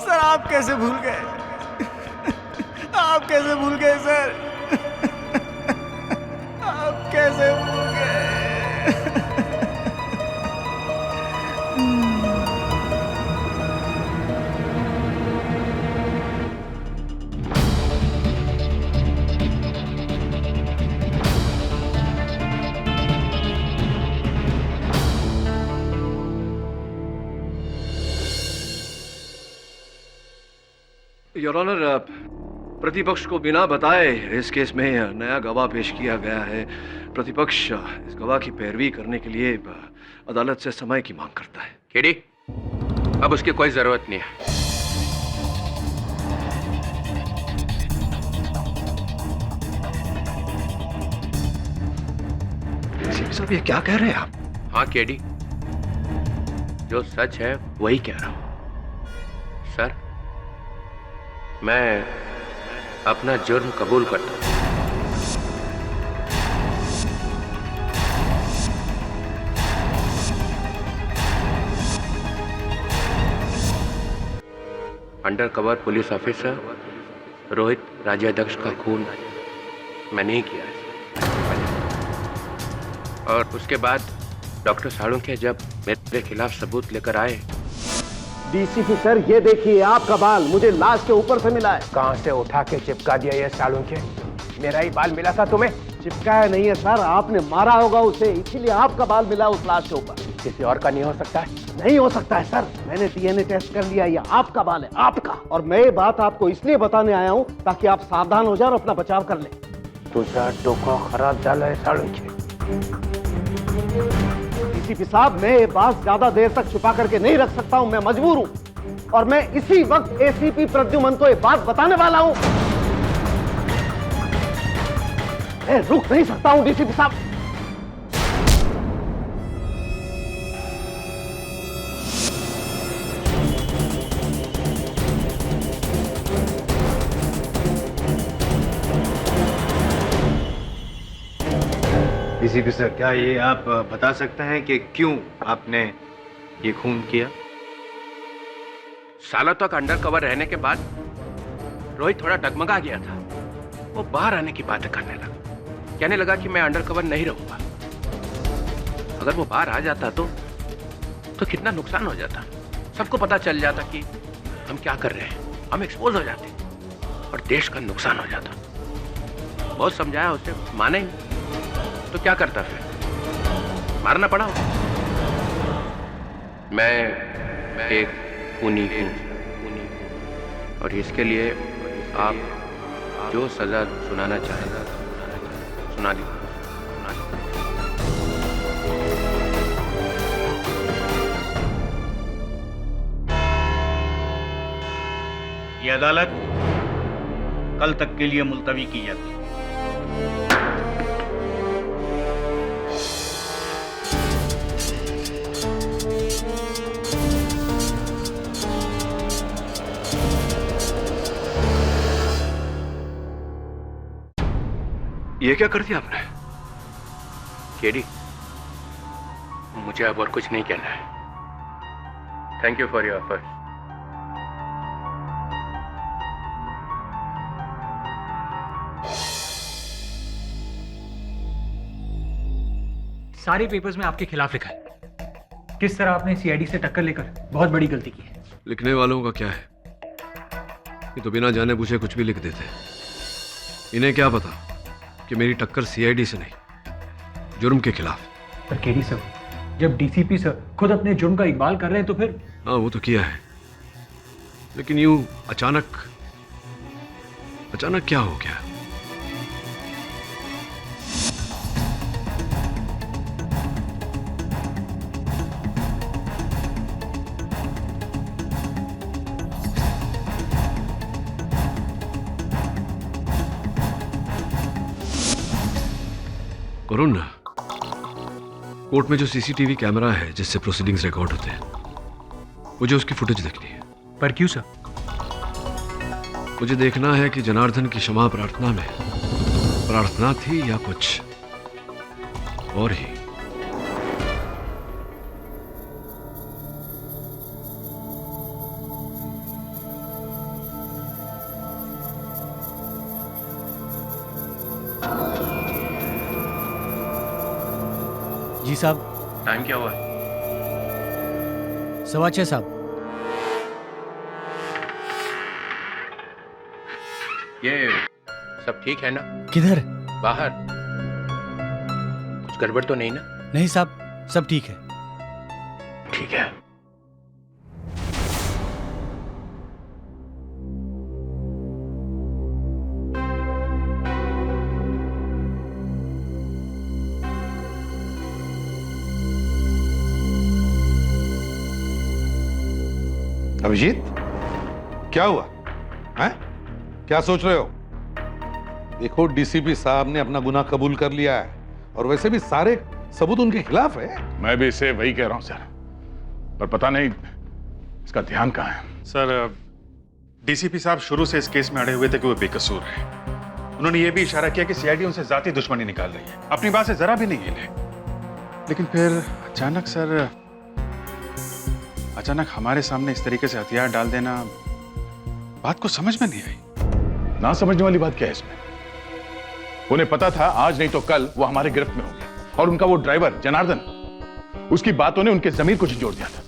सर आप कैसे भूल गए? आप कैसे भूल गए सर? आप कैसे भूल गए? योर ऑनर, प्रतिपक्ष को बिना बताए इस केस में नया गवाह पेश किया गया है। प्रतिपक्ष इस गवाह की पैरवी करने के लिए अदालत से समय की मांग करता है। केडी, अब उसकी कोई जरूरत नहीं है। साहब, ये क्या कह रहे हैं आप? हाँ केडी, जो सच है वही कह रहा हूं। सर, मैं अपना जुर्म कबूल करता हूं। Undercover police officer Rohit Rajyadhyaksha का खून मैं नहीं किया है। और उसके बाद डॉक्टर सालुंखे जब मेरे खिलाफ सबूत लेकर आए। डीसीपी सर, ये देखिए आपका बाल मुझे लाश के ऊपर से मिला है। कहां से उठा के चिपका दिया ये सालुंखे? मेरा ही बाल मिला था तुम्हें? चिपकाया नहीं है सर, आपने मारा होगा उसे, इसीलिए आपका बाल मिला उस लाश के ऊपर। किसी और का नहीं हो सकता है? नहीं हो सकता है सर, मैंने डीएनए टेस्ट कर लिया, ये आपका बाल है, आपका। और मैं ये बात आपको इसलिए बताने आया हूँ ताकि आप सावधान हो जाए और अपना बचाव कर लें। तुझा डोका खराब झाला है सालुंखे। डीसीपी साहब, मैं ये बात ज्यादा देर तक छुपा करके नहीं रख सकता हूँ, मैं मजबूर हूँ। और मैं इसी वक्त एसीपी प्रद्युमन को ये बात बताने वाला हूँ। मैं रुक नहीं सकता हूँ डीसीपी साहब। डीसीपी सर, क्या ये आप बता सकते हैं कि क्यों आपने ये खून किया? सालों तक अंडर कवर रहने के बाद रोहित थोड़ा डगमगा गया था। वो बाहर आने की बातें करने लगा, कहने लगा कि मैं अंडर कवर नहीं रहूंगा। अगर वो बाहर आ जाता तो कितना नुकसान हो जाता। सबको पता चल जाता कि हम क्या कर रहे हैं, हम एक्सपोज हो जाते और देश का नुकसान हो जाता। बहुत समझाया उसे, माने ही नहीं। तो क्या करता फिर? मारना पड़ा। मैं एक खूनी हूं और इसके लिए आप जो सजा सुनाना चाहें सुना दी। ये अदालत कल तक के लिए मुलतवी की जाती है। ये क्या कर दिया आपने? केडी, मुझे अब और कुछ नहीं कहना है। Thank you for your effort. सारे पेपर्स में आपके खिलाफ लिखा है। किस तरह आपने सीआईडी से टक्कर लेकर बहुत बड़ी गलती की है। लिखने वालों का क्या है, ये तो बिना जाने पूछे कुछ भी लिख देते हैं। इन्हें क्या पता कि मेरी टक्कर सीआईडी से नहीं, जुर्म के खिलाफ। पर केडी सर, जब डीसीपी सर खुद अपने जुर्म का इकबाल कर रहे हैं तो फिर? हाँ, वो तो किया है, लेकिन यूं अचानक क्या हो गया? वरुण, कोर्ट में जो सीसीटीवी कैमरा है जिससे प्रोसीडिंग्स रिकॉर्ड होते हैं, मुझे उसकी फुटेज देखनी है। पर क्यों सर? मुझे देखना है कि जनार्दन की क्षमा प्रार्थना में प्रार्थना थी या कुछ और ही। जी साहब। टाइम क्या हुआ? 6:15 साहब। ये सब ठीक है ना? किधर? बाहर। कुछ गड़बड़ तो नहीं ना? नहीं साहब, सब ठीक है। ठीक है। अभिजीत, क्या हुआ है? क्या सोच रहे हो? देखो, डीसीपी साहब ने अपना गुनाह कबूल कर लिया है और वैसे भी सारे सबूत उनके खिलाफ है। मैं भी इसे वही कह रहा हूं सर, पर पता नहीं इसका ध्यान कहां है। सर, डीसीपी साहब शुरू से इस केस में अड़े हुए थे कि वो बेकसूर है। उन्होंने ये भी इशारा किया कि सीआईडी उनसे जाती दुश्मनी निकाल रही है। अपनी बात से जरा भी नहीं हिले। लेकिन फिर अचानक हमारे सामने इस तरीके से हथियार डाल देना बात को समझ में नहीं आई। ना समझने वाली बात क्या है इसमें? उन्हें पता था आज नहीं तो कल वो हमारे गिरफ्त में होंगे, और उनका वो ड्राइवर जनार्दन, उसकी बातों ने उनके जमीर को झंझोड़ दिया था।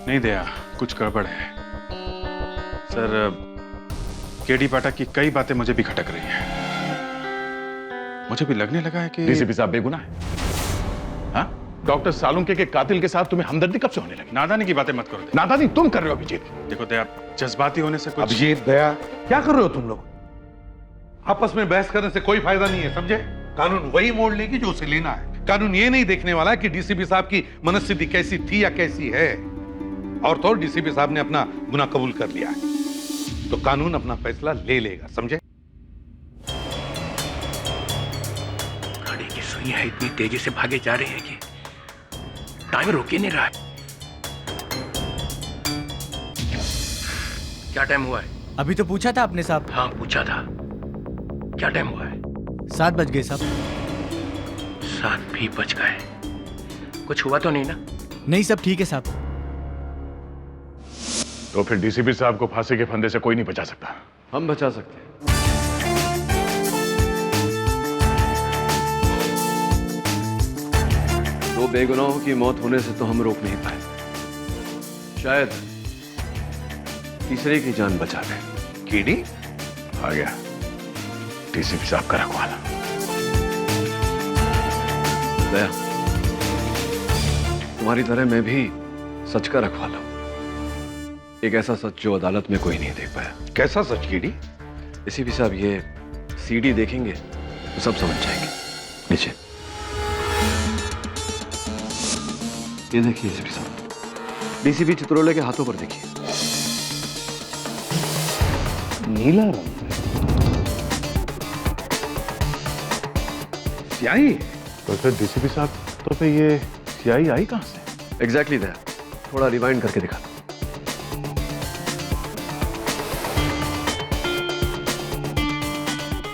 नहीं दया, कुछ गड़बड़ है सर। केडी पाठक की कई बातें मुझे भी खटक रही हैं। मुझे भी लगने लगा है कि डीसीपी साहब बेगुनाह है। हाँ? डॉक्टर सालुंके के कातिल के साथ तुम्हें हमदर्दी कब से होने लगी? नादानी की बातें मत करो। नादानी तुम कर रहे हो अभिजीत। देखो दया, जज्बाती होने से कुछ। अभिजीत, दया, क्या कर रहे हो तुम लोग? आपस में बहस करने से कोई फायदा नहीं है, समझे? कानून वही मोड़ लेगी जो उसे लेना है। कानून ये नहीं देखने वाला कि डीसीपी साहब की मनस्थिति कैसी थी या कैसी है। और तो डीसीपी साहब ने अपना गुनाह कबूल कर लिया है, तो कानून अपना फैसला ले लेगा, समझे? गाड़ी की सुइयां इतनी तेजी से भागे जा रही है कि टाइम रोक ही नहीं रहा है। क्या टाइम हुआ है? अभी तो पूछा था आपने साहब। हाँ पूछा था। क्या टाइम हुआ है? 7 बज गए साहब। 7 भी बज गए। कुछ हुआ तो नहीं ना? नहीं, सब ठीक है साहब। तो फिर डीसीपी साहब को फांसी के फंदे से कोई नहीं बचा सकता। हम बचा सकते हैं। दो बेगुनाहों की मौत होने से तो हम रोक नहीं पाए, शायद तीसरे की जान बचा गए। केडी आ गया, डीसीपी साहब का रखवाला। दया, तुम्हारी तरह मैं भी सच का रखवाला हूं। एक ऐसा सच जो अदालत में कोई नहीं देख पाया। कैसा सच केडी? डीसीपी साहब ये सीडी देखेंगे तो सब समझ जाएंगे। नीचे ये देखिए डीसीपी साहब, डीसीपी चित्रोले के हाथों पर देखिए। नीला रंग स्याही। तो फिर डीसीपी साहब, तो फिर ये स्याही आई कहां से? एग्जैक्टली दया, थोड़ा रिवाइंड करके दिखा।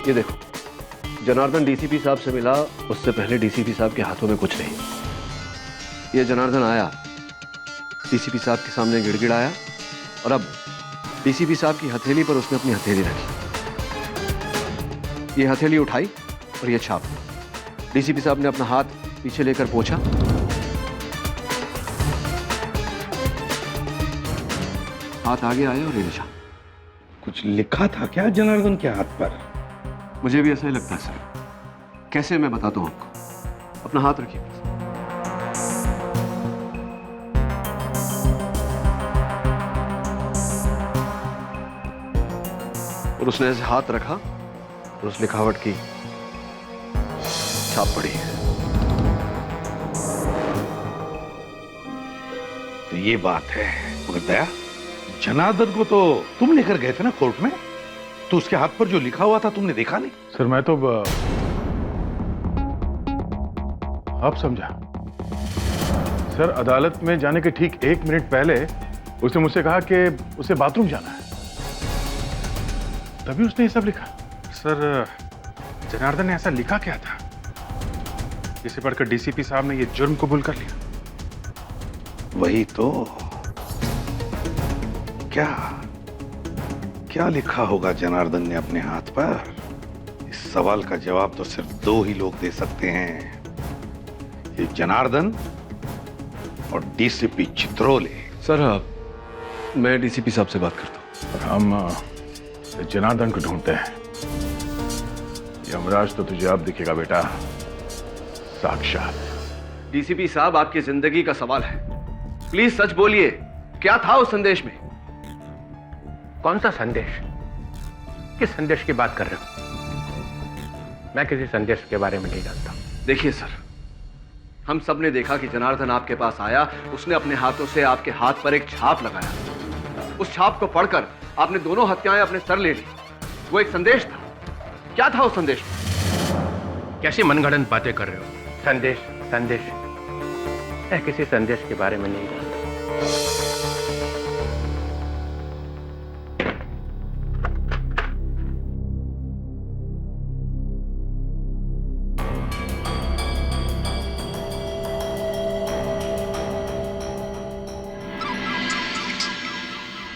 ये देखो, जनार्दन डीसीपी साहब से मिला, उससे पहले डीसीपी साहब के हाथों में कुछ नहीं। ये जनार्दन आया, डीसीपी साहब के सामने गिड़गिड़ाया, और अब डीसीपी साहब की हथेली पर उसने अपनी हथेली रखी। ये हथेली उठाई और ये छाप। डीसीपी साहब ने अपना हाथ पीछे लेकर पोंछा, हाथ आगे आया और ये निशान। कुछ लिखा था क्या जनार्दन के हाथ पर? मुझे भी ऐसा ही लगता है सर। कैसे, मैं बताता हूं आपको। अपना हाथ रखिए। और उसने ऐसे हाथ रखा और उस लिखावट की छाप पड़ी। तो ये बात है। मगर दया, जनार्दन को तो तुम लेकर गए थे ना कोर्ट में, तो उसके हाथ पर जो लिखा हुआ था तुमने देखा नहीं? सर मैं तो अब समझा। सर अदालत में जाने के ठीक 1 मिनट पहले उसने मुझसे कहा कि उसे बाथरूम जाना है, तभी उसने ये सब लिखा। सर जनार्दन ने ऐसा लिखा क्या था जिसे पढ़कर डीसीपी साहब ने ये जुर्म कबूल कर लिया? वही तो। क्या क्या लिखा होगा जनार्दन ने अपने हाथ पर? इस सवाल का जवाब तो सिर्फ 2 ही लोग दे सकते हैं, ये जनार्दन और डीसीपी चित्रोले। सर मैं डीसीपी साहब से बात करता हूं। और हम जनार्दन को ढूंढते हैं। यमराज तो तुझे अब दिखेगा बेटा, साक्षात। डीसीपी साहब, आपकी जिंदगी का सवाल है, प्लीज सच बोलिए, क्या था उस संदेश में? कौन सा संदेश? किस संदेश की बात कर रहे हो? मैं किसी संदेश के बारे में नहीं जानता। देखिए सर, हम सब ने देखा कि जनार्दन आपके पास आया, उसने अपने हाथों से आपके हाथ पर एक छाप लगाया। उस छाप को पढ़कर आपने दोनों हत्याएं अपने सर ले ली। वो एक संदेश था। क्या था उस संदेश में? कैसी मनगढ़ंत बातें कर रहे हो? संदेश संदेश, मैं किसी संदेश के बारे में नहीं जानता।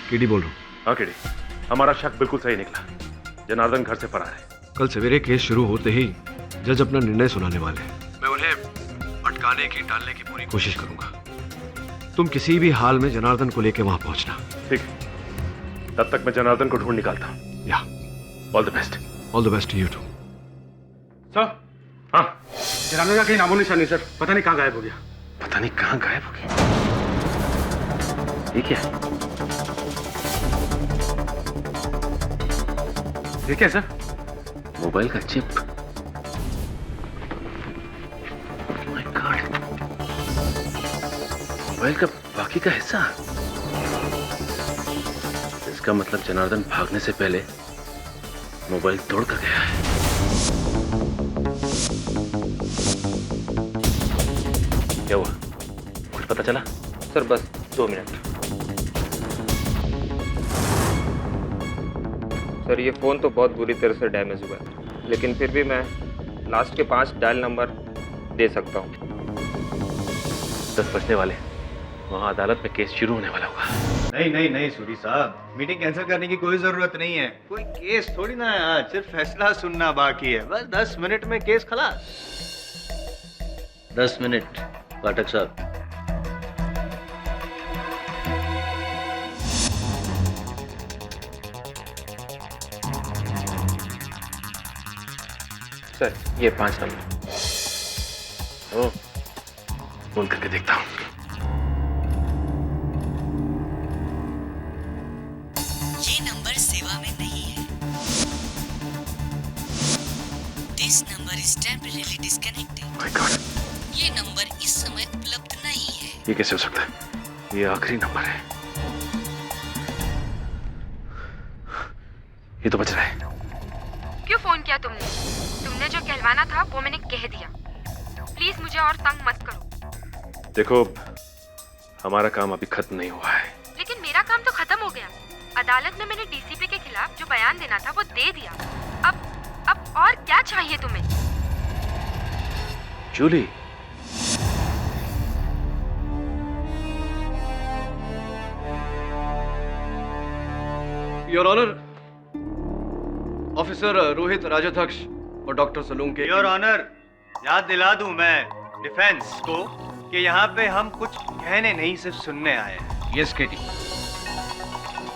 केडी बोल रहा हूं। हाँ केडी, हमारा शक बिल्कुल सही निकला। जनार्दन घर से फरार है। कल सवेरे केस शुरू होते ही जज अपना निर्णय सुनाने वाले हैं। मैं उन्हें अटकाने की, टालने की पूरी कोशिश करूंगा। तुम किसी भी हाल में जनार्दन को लेकर वहां पहुंचना। ठीक है, तब तक मैं जनार्दन को ढूंढ निकालता हूँ। या all the best. All the best to you too. Sir, हाँ, जनार्दन का कहीं नामो निशान नहीं सर। पता नहीं कहाँ गायब हो गया। पता नहीं कहाँ गायब हो गया। ठीक है, ठीक है सर। मोबाइल का चिप। माय गॉड, मोबाइल का बाकी का हिस्सा। इसका मतलब जनार्दन भागने से पहले मोबाइल तोड़ कर गया है। क्या हुआ, कुछ पता चला? सर बस 2 मिनट। सर ये फ़ोन तो बहुत बुरी तरह से डैमेज हुआ है, लेकिन फिर भी मैं लास्ट के 5 डायल नंबर दे सकता हूँ। 10 बजने वाले, वहाँ अदालत में केस शुरू होने वाला होगा। नहीं सूरी साहब, मीटिंग कैंसिल करने की कोई जरूरत नहीं है। कोई केस थोड़ी ना है आज, सिर्फ फैसला सुनना बाकी है। बस 10 मिनट में केस खलास। 10 मिनट पाठक साहब। सर ये 5 नंबर। ओ, फोन करके देखता हूँ। ये नंबर सेवा में नहीं है। This number is temporary disconnected. My God, ये नंबर इस समय उपलब्ध नहीं है। ये कैसे हो सकता है? ये आखिरी नंबर है। ये तो बच रहा है। क्यों फोन किया तुमने? तुमने जो कहलवाना था वो मैंने कह दिया। प्लीज मुझे और तंग मत करो। देखो, हमारा काम अभी खत्म नहीं हुआ है। लेकिन मेरा काम तो खत्म हो गया। अदालत में मैंने डीसीपी के खिलाफ जो बयान देना था वो दे दिया। अब और क्या चाहिए तुम्हें? Julie, your honour, officer Rohit Rajadhyaksha और डॉक्टर सलूंके। योर ऑनर, याद दिला दूं मैं डिफेंस को कि यहाँ पे हम कुछ कहने नहीं, सिर्फ सुनने आए हैं। यस केटी,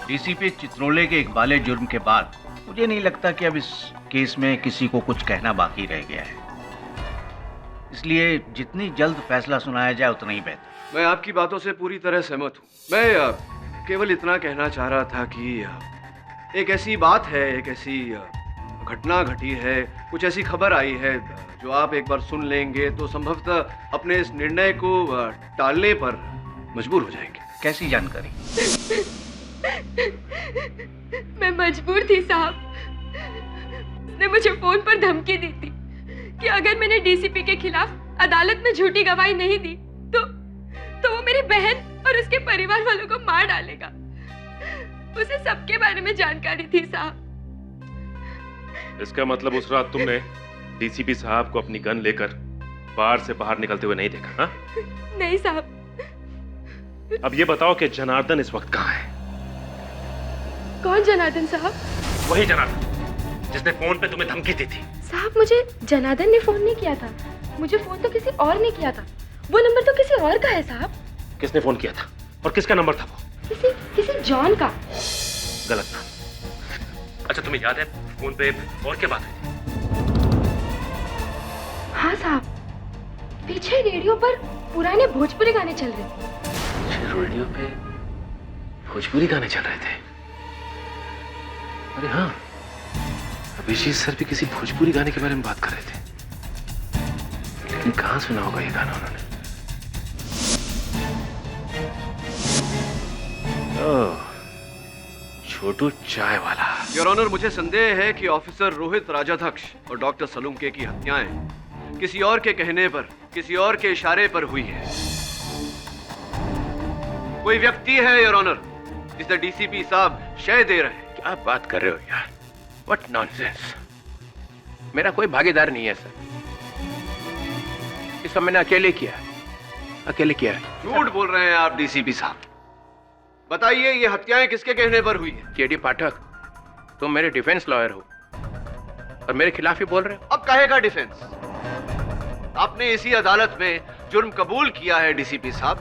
डीसीपी चित्रोले के इकबाले जुर्म के बाद मुझे नहीं लगता कि अब इस केस में किसी को कुछ कहना बाकी रह गया है। इसलिए जितनी जल्द फैसला सुनाया जाए उतना ही बेहतर। मैं आपकी बातों से पूरी तरह सहमत हूँ। मैं केवल इतना कहना चाह रहा था कि एक ऐसी बात है, एक ऐसी घटना घटी है, कुछ ऐसी खबर आई है जो आप एक बार सुन लेंगे तो संभवतः अपने इस निर्णय को टालने पर मजबूर हो जाएंगे। कैसी जानकारी? मैं मजबूर थी साहब। उसने मुझे फोन पर धमकी दी थी कि अगर मैंने डीसीपी के खिलाफ अदालत में झूठी गवाही नहीं दी तो वो मेरी बहन और उसके परिवार वालों को मार डालेगा। उसे सबके बारे में जानकारी थी साहब। इसका मतलब उस रात तुमने डीसीपी साहब को अपनी गन लेकर बार से बाहर निकलते हुए नहीं देखा? हाँ? नहीं साहब। अब ये बताओ कि जनार्दन इस वक्त कहाँ है? कौन जनार्दन साहब? वही जनार्दन जिसने फोन पे तुम्हें धमकी दी थी। साहब मुझे जनार्दन ने फोन नहीं किया था। मुझे फोन तो किसी और ने किया था। वो नंबर तो किसी और का है साहब। किसने फोन किया था और किसका नंबर था वो? किसी जॉन का। गलत था। अच्छा तुम्हें याद है फोन पे और क्या बात हुई थी? हाँ साहब, पीछे रेडियो पर पुराने भोजपुरी गाने चल रहे थे। रेडियो पे भोजपुरी गाने चल रहे थे? अरे हाँ, अभिजीत सर भी किसी भोजपुरी गाने के बारे में बात कर रहे थे, लेकिन कहाँ सुना होगा ये गाना उन्होंने? छोटू चाय वाला। योर ऑनर, मुझे संदेह है कि ऑफिसर रोहित राजाध्यक्ष और डॉक्टर सलूंके की हत्याएं किसी और के कहने पर, किसी और के इशारे पर हुई है। कोई व्यक्ति है योर ऑनर जिसे डीसीपी साहब शय दे रहे हैं। क्या बात कर रहे हो यार? What nonsense. मेरा कोई भागीदार नहीं है सर। इस सब मैंने अकेले किया है। झूठ बोल रहे हैं आप डीसीपी साहब। बताइए ये हत्याएं किसके कहने पर हुई है? केडी पाठक, तुम मेरे डिफेंस लॉयर हो और मेरे खिलाफ ही बोल रहे हो। अब कहेगा डिफेंस, आपने इसी अदालत में जुर्म कबूल किया है डीसीपी साहब,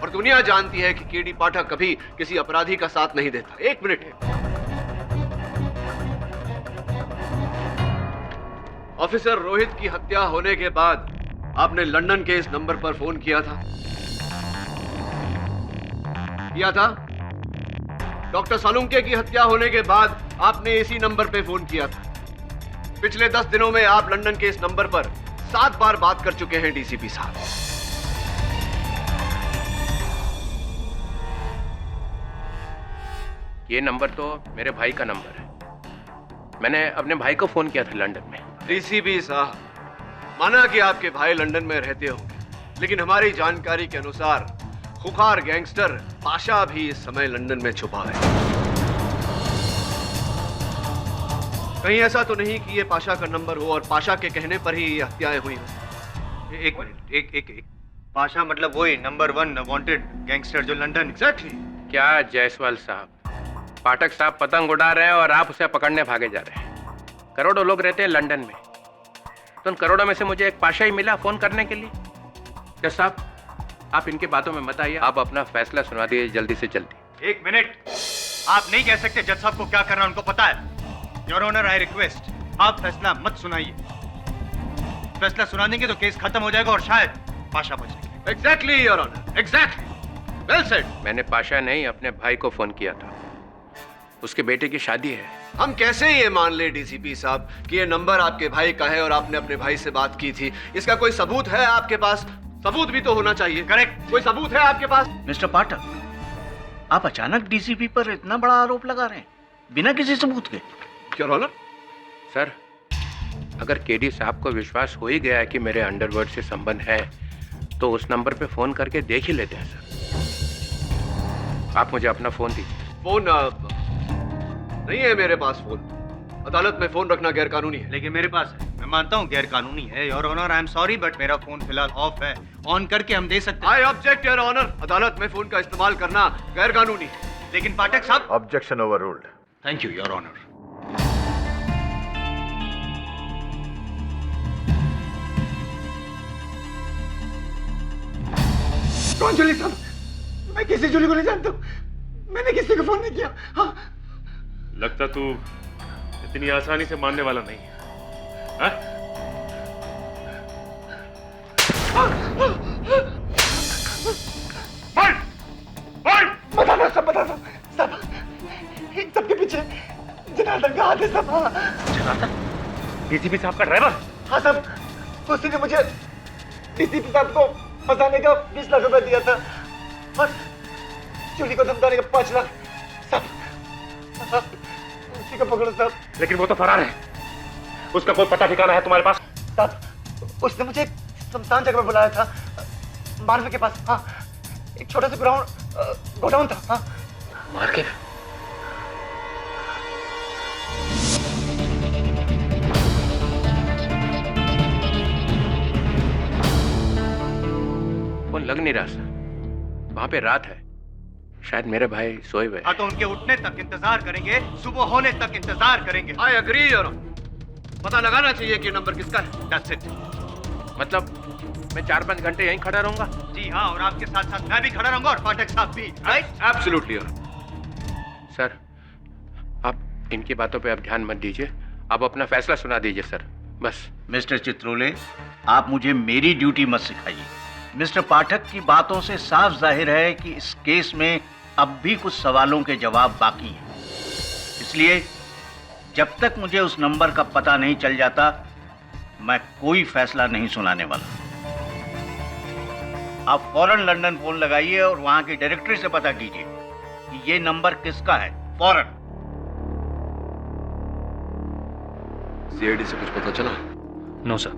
और दुनिया जानती है कि केडी पाठक कभी किसी अपराधी का साथ नहीं देता। एक मिनट है। ऑफिसर रोहित की हत्या होने के बाद आपने लंदन के इस नंबर पर फोन किया था? डॉक्टर सालुंके की हत्या होने के बाद आपने इसी नंबर पे फोन किया था। पिछले 10 दिनों में आप लंदन के इस नंबर पर 7 बार बात कर चुके हैं डीसीपी साहब। ये नंबर तो मेरे भाई का नंबर है। मैंने अपने भाई को फोन किया था लंदन में। डीसीपी साहब, माना कि आपके भाई लंदन में रहते होंगे, लेकिन हमारी जानकारी के अनुसार खुखार गैंगस्टर पाशा भी इस समय लंदन में छुपा है। कहीं ऐसा तो नहीं कि ये पाशा का नंबर हो और पाशा के कहने पर ही ये हत्याएं हुई हो? एक मिनट, एक पाशा मतलब वही नंबर 1 वांटेड गैंगस्टर जो लंदन। एग्जैक्टली। क्या जायसवाल साहब, पाठक साहब पतंग उड़ा रहे हैं और आप उसे पकड़ने भागे जा रहे हैं। करोड़ों लोग रहते हैं लंदन में, तो उन करोड़ों में से मुझे एक पाशा ही मिला फोन करने के लिए। जज साहब, आप इनकी बातों में मत आइए, आप अपना फैसला सुना दीजिए जल्दी से जल्दी। एक मिनट, आप नहीं कह सकते जज साहब को क्या करना उनको पता है। योर ऑनर, आई रिक्वेस्ट, आप फैसला मत सुनाइए। फैसला सुना देंगे तो केस खत्म हो जाएगा और शायद पाशा बच जाएगा। Exactly your honour, exactly, well said. मैंने पाशा नहीं, अपने भाई को फोन किया था। उसके बेटे की शादी है। हम कैसे ये मान ले डीसीपी साहब कि ये नंबर आपके भाई का है और आपने अपने भाई से बात की थी? इसका कोई सबूत है आपके पास? सबूत भी तो होना चाहिए। करेक्ट, कोई सबूत है आपके पास? मिस्टर पाठक, आप अचानक डीसीपी पर इतना बड़ा आरोप लगा रहे हैं बिना किसी सबूत के। योर ऑनर, सर, अगर केडी साहब को विश्वास हो ही गया है कि मेरे अंडरवर्ल्ड से संबंध है, तो उस नंबर पे फोन करके देख ही लेते हैं। सर, आप मुझे अपना फोन दीजिए। फोन नहीं है मेरे पास। फोन अदालत में फोन रखना गैर कानूनी है। लेकिन मेरे पास है। मैं मानता हूँ गैर कानूनी है your honour, I am sorry, but मेरा फोन फिलहाल ऑफ है। ऑन करके हम दे सकते हैं। आई ऑब्जेक्ट योर ऑनर, अदालत में फोन का इस्तेमाल करना गैर कानूनी है। लेकिन पाठक साहब। Objection overruled. Thank you your honour. कौन जूली साहब? मैं किसी जूली को नहीं जानता, मैंने किसी को फोन नहीं किया। हाँ? लगता तू इतनी आसानी से मानने वाला नहीं है। हाँ? बता सब इन सबके पीछे जनार्दन का हाथ है सब। जनार्दन? डीसीपी साहब का ड्राइवर? हाँ सब, उसी ने मुझे डीसीपी साहब को फंसाने का 20 लाख रुपए दिया था और चोरी को धमकाने का 5 लाख। सब उसी को पकड़ो साहब। लेकिन वो तो फरार है, उसका कोई पता ठिकाना है तुम्हारे पास? साहब, उसने मुझे शमशान जगह में बुलाया था, मार्केट के पास। हाँ, एक छोटा सा ग्राउंड गोडाउन था। हाँ, मार्केट? फोन लग नहीं रहा सर, वहां पे रात है, शायद मेरे भाई सोए हुए। हाँ, तो उनके उठने तक इंतजार करेंगे, सुबह होने तक इंतजार करेंगे। आई एग्री योर ऑनर, पता लगाना चाहिए कि नंबर किसका है। That's it. मतलब मैं 4-5 घंटे यहीं खड़ा रहूंगा? जी हाँ, और आपके साथ साथ मैं भी खड़ा रहूंगा और पाठक साहब भी। राइट? एब्सोल्युटली। सर, आप इनकी बातों पे अब ध्यान मत दीजिए, आप अपना फैसला सुना दीजिए सर, बस। मिस्टर चित्रोले, आप मुझे मेरी ड्यूटी मत सिखाइए। मिस्टर पाठक की बातों से साफ जाहिर है कि इस केस में अब भी कुछ सवालों के जवाब बाकी हैं। इसलिए जब तक मुझे उस नंबर का पता नहीं चल जाता, मैं कोई फैसला नहीं सुनाने वाला। आप फौरन लंदन फोन लगाइए और वहां की डायरेक्टरी से पता कीजिए कि ये नंबर किसका है। फौरन। सीआईडी से कुछ पता चला? No sir.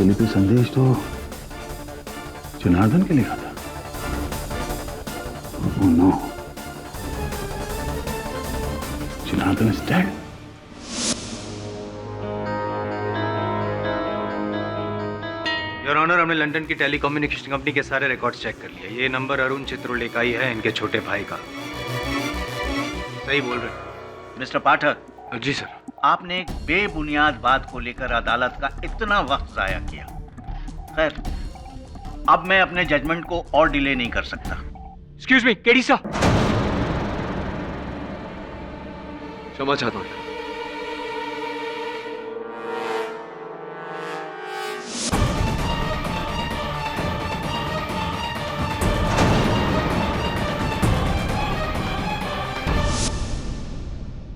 प्रतिलिपि संदेश तो जनार्दन के लिखा था। Oh no. Janardan is dead. Your honour, हमने लंदन की टेलीकम्युनिकेशन कंपनी के सारे रिकॉर्ड्स चेक कर लिए। ये नंबर अरुण चित्रोले का ही है, इनके छोटे भाई का। सही बोल रहे हैं मिस्टर पाठक। जी सर। आपने एक बेबुनियाद बात को लेकर अदालत का इतना वक्त जाया किया। खैर, अब मैं अपने जजमेंट को और डिले नहीं कर सकता। एक्सक्यूज मी, केडी साहब। क्षमा चाहता हूं।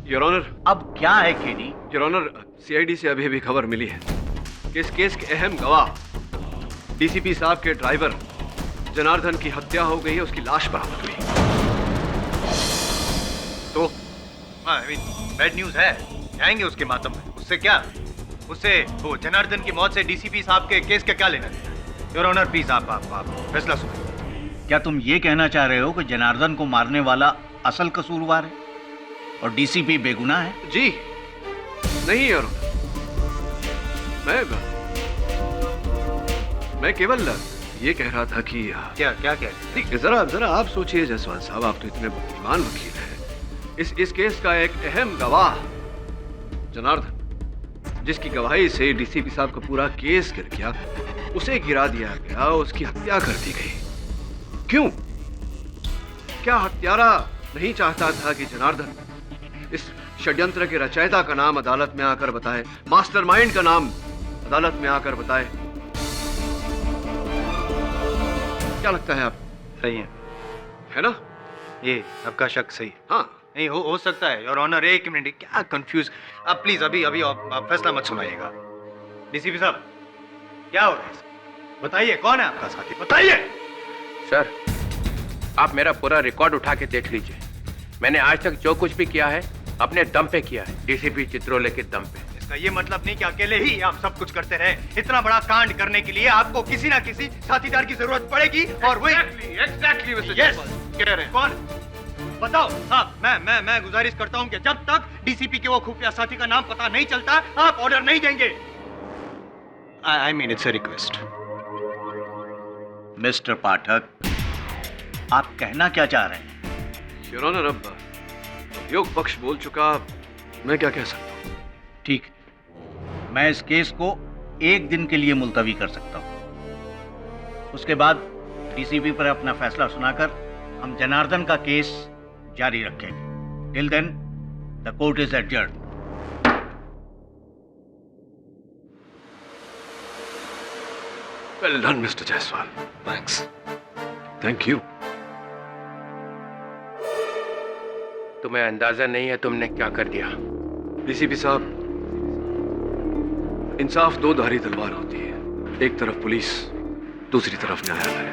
Your honour. अब क्या है केडी? योर ऑनर, सीआईडी से अभी भी खबर मिली है कि इस केस के अहम गवाह डीसीपी साहब के ड्राइवर जनार्दन की हत्या हो गई है, उसकी लाश बरामद हुई। तो बैड न्यूज है, जाएंगे उसके मातम में। उससे क्या, उससे वो जनार्दन की मौत से डीसीपी साहब के केस का क्या लेना देना? योर ऑनर प्लीज आप फैसला सुनिए। क्या तुम ये कहना चाह रहे हो कि जनार्दन को मारने वाला असल कसूरवार है और डीसीपी बेगुनाह है? जी नहीं योर ऑनर, मैं केवल ये कह रहा था कि क्या जरा आप सोचिए जायसवाल साहब, आप तो इतने बुद्धिमान वकील हैं। इस केस का एक अहम गवाह जनार्दन, जिसकी गवाही से डीसीपी साहब का पूरा केस गिर गया, उसे गिरा दिया गया, उसकी हत्या कर दी गई। क्यों? क्या हत्यारा नहीं चाहता था कि जनार्दन इस षड्यंत्र के रचयिता का नाम अदालत में आकर बताए, मास्टरमाइंड का नाम अदालत में आकर बताए? क्या लगता है आप? सही है ना? ये आपका शक सही? हाँ। नहीं हो सकता है योर ऑनर। एक मिनट, क्या कंफ्यूज। आप प्लीज अभी आप फैसला मत सुनाइएगा। डीसीपी साहब, क्या हो रहा है? बताइए, कौन है आपका साथी? बताइए। सर, आप मेरा पूरा रिकॉर्ड उठा के देख लीजिए। मैंने आज तक जो कुछ भी किया है अपने दम पे किया है, डीसीपी चित्रोले के दम पे। इसका ये मतलब नहीं कि अकेले ही आप सब कुछ करते रहे। इतना बड़ा कांड करने के लिए आपको किसी ना किसी साथीदार की जरूरत पड़ेगी। और वही एग्जैक्टली कह रहे हैं। कौन? बताओ। हाँ, मैं गुजारिश करता हूँ कि जब तक डीसीपी के वो खुफिया साथी का नाम पता नहीं चलता, आप ऑर्डर नहीं देंगे। I mean it's a request. Mister Pathak, आप कहना क्या चाह रहे हैं? योर ऑनर, अब योग पक्ष बोल चुका, मैं क्या कह सकता हूँ? ठीक, मैं इस केस को एक दिन के लिए मुलतवी कर सकता हूँ। उसके बाद डीसीपी पर अपना फैसला सुनाकर हम जनार्दन का केस जारी रखेंगे। Till then the court is adjourned. Well done mister Jaiswal, thanks. Thank you. तुम्हें अंदाजा नहीं है तुमने क्या कर दिया। डीसीपी साहब, इंसाफ दो धारी तलवार होती है। एक तरफ पुलिस, दूसरी तरफ न्यायालय।